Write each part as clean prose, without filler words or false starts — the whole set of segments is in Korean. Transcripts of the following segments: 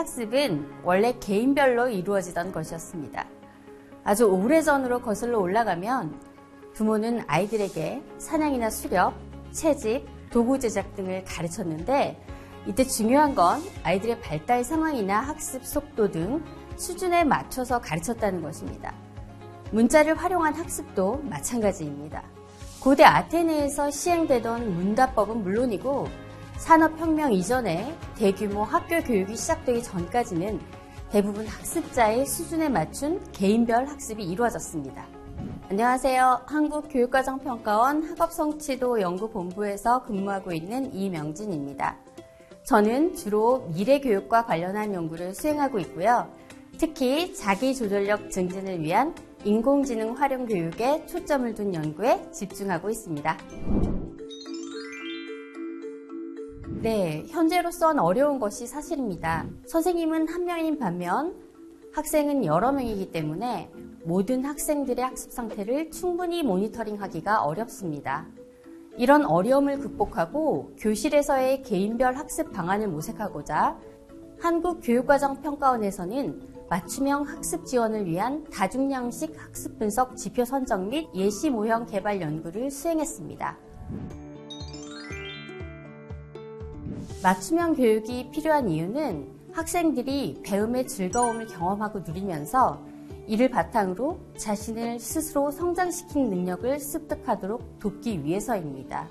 학습은 원래 개인별로 이루어지던 것이었습니다. 아주 오래전으로 거슬러 올라가면 부모는 아이들에게 사냥이나 수렵, 채집, 도구 제작 등을 가르쳤는데 이때 중요한 건 아이들의 발달 상황이나 학습 속도 등 수준에 맞춰서 가르쳤다는 것입니다. 문자를 활용한 학습도 마찬가지입니다. 고대 아테네에서 시행되던 문답법은 물론이고 산업혁명 이전에 대규모 학교 교육이 시작되기 전까지는 대부분 학습자의 수준에 맞춘 개인별 학습이 이루어졌습니다. 안녕하세요. 한국교육과정평가원 학업성취도연구본부에서 근무하고 있는 이명진입니다. 저는 주로 미래교육과 관련한 연구를 수행하고 있고요. 특히 자기조절력 증진을 위한 인공지능 활용 교육에 초점을 둔 연구에 집중하고 있습니다. 네, 현재로선 어려운 것이 사실입니다. 선생님은 한 명인 반면 학생은 여러 명이기 때문에 모든 학생들의 학습 상태를 충분히 모니터링하기가 어렵습니다. 이런 어려움을 극복하고 교실에서의 개인별 학습 방안을 모색하고자 한국교육과정평가원에서는 맞춤형 학습 지원을 위한 다중양식 학습 분석 지표 선정 및 예시 모형 개발 연구를 수행했습니다. 맞춤형 교육이 필요한 이유는 학생들이 배움의 즐거움을 경험하고 누리면서 이를 바탕으로 자신을 스스로 성장시키는 능력을 습득하도록 돕기 위해서입니다.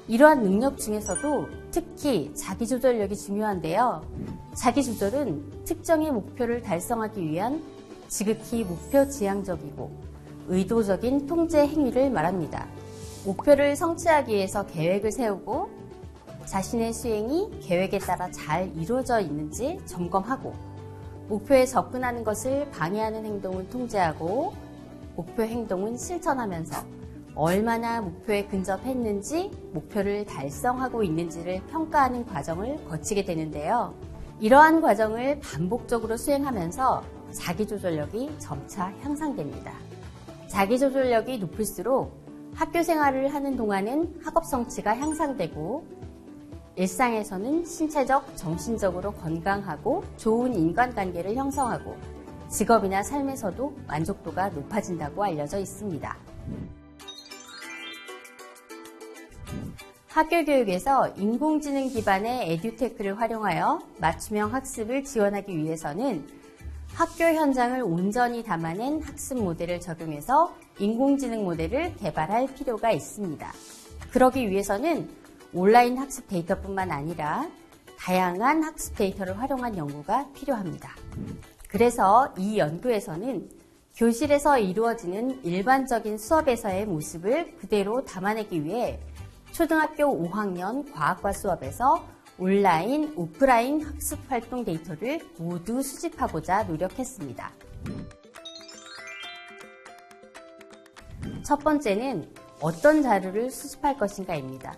이러한 능력 중에서도 특히 자기조절력이 중요한데요. 자기조절은 특정의 목표를 달성하기 위한 지극히 목표 지향적이고 의도적인 통제 행위를 말합니다. 목표를 성취하기 위해서 계획을 세우고 자신의 수행이 계획에 따라 잘 이루어져 있는지 점검하고 목표에 접근하는 것을 방해하는 행동은 통제하고 목표 행동은 실천하면서 얼마나 목표에 근접했는지 목표를 달성하고 있는지를 평가하는 과정을 거치게 되는데요. 이러한 과정을 반복적으로 수행하면서 자기조절력이 점차 향상됩니다. 자기조절력이 높을수록 학교 생활을 하는 동안은 학업 성취가 향상되고 일상에서는 신체적, 정신적으로 건강하고 좋은 인간관계를 형성하고 직업이나 삶에서도 만족도가 높아진다고 알려져 있습니다. 학교 교육에서 인공지능 기반의 에듀테크를 활용하여 맞춤형 학습을 지원하기 위해서는 학교 현장을 온전히 담아낸 학습 모델을 적용해서 인공지능 모델을 개발할 필요가 있습니다. 그러기 위해서는 온라인 학습 데이터뿐만 아니라 다양한 학습 데이터를 활용한 연구가 필요합니다. 그래서 이 연구에서는 교실에서 이루어지는 일반적인 수업에서의 모습을 그대로 담아내기 위해 초등학교 5학년 과학과 수업에서 온라인, 오프라인 학습 활동 데이터를 모두 수집하고자 노력했습니다. 첫 번째는 어떤 자료를 수집할 것인가입니다.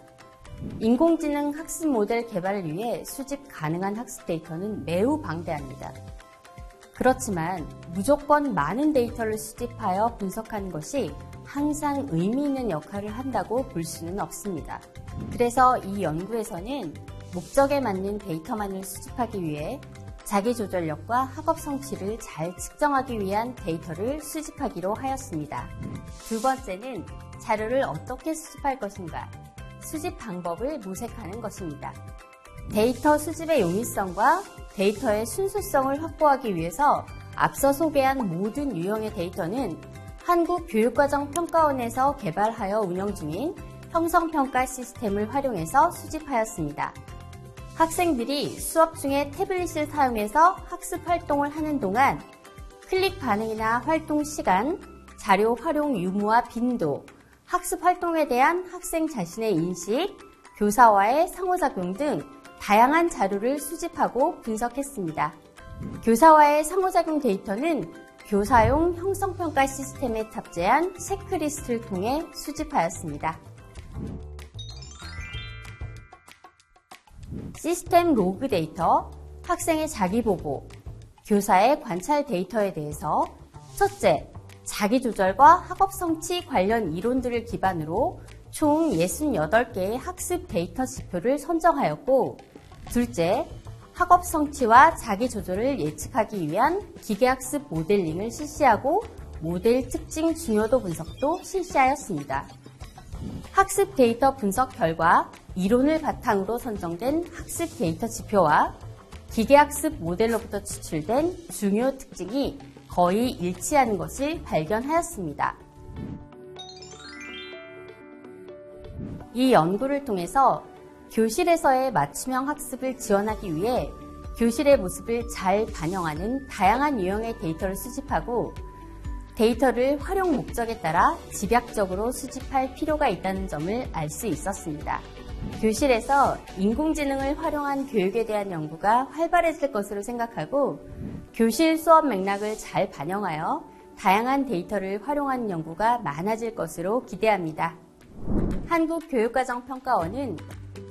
인공지능 학습 모델 개발을 위해 수집 가능한 학습 데이터는 매우 방대합니다. 그렇지만 무조건 많은 데이터를 수집하여 분석하는 것이 항상 의미 있는 역할을 한다고 볼 수는 없습니다. 그래서 이 연구에서는 목적에 맞는 데이터만을 수집하기 위해 자기조절력과 학업 성취를 잘 측정하기 위한 데이터를 수집하기로 하였습니다. 두 번째는 자료를 어떻게 수집할 것인가, 수집 방법을 모색하는 것입니다. 데이터 수집의 용이성과 데이터의 순수성을 확보하기 위해서 앞서 소개한 모든 유형의 데이터는 한국교육과정평가원에서 개발하여 운영 중인 형성평가 시스템을 활용해서 수집하였습니다. 학생들이 수업 중에 태블릿을 사용해서 학습 활동을 하는 동안 클릭 반응이나 활동 시간, 자료 활용 유무와 빈도, 학습 활동에 대한 학생 자신의 인식, 교사와의 상호작용 등 다양한 자료를 수집하고 분석했습니다. 교사와의 상호작용 데이터는 교사용 형성평가 시스템에 탑재한 체크리스트를 통해 수집하였습니다. 시스템 로그 데이터, 학생의 자기보고, 교사의 관찰 데이터에 대해서 첫째, 자기조절과 학업성취 관련 이론들을 기반으로 총 68개의 학습 데이터 지표를 선정하였고, 둘째, 학업 성취와 자기 조절을 예측하기 위한 기계학습 모델링을 실시하고 모델 특징 중요도 분석도 실시하였습니다. 학습 데이터 분석 결과 이론을 바탕으로 선정된 학습 데이터 지표와 기계학습 모델로부터 추출된 중요 특징이 거의 일치하는 것을 발견하였습니다. 이 연구를 통해서 교실에서의 맞춤형 학습을 지원하기 위해 교실의 모습을 잘 반영하는 다양한 유형의 데이터를 수집하고 데이터를 활용 목적에 따라 집약적으로 수집할 필요가 있다는 점을 알 수 있었습니다. 교실에서 인공지능을 활용한 교육에 대한 연구가 활발해질 것으로 생각하고 교실 수업 맥락을 잘 반영하여 다양한 데이터를 활용하는 연구가 많아질 것으로 기대합니다. 한국교육과정평가원은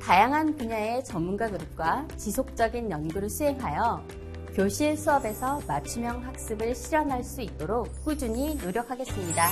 다양한 분야의 전문가 그룹과 지속적인 연구를 수행하여 교실 수업에서 맞춤형 학습을 실현할 수 있도록 꾸준히 노력하겠습니다.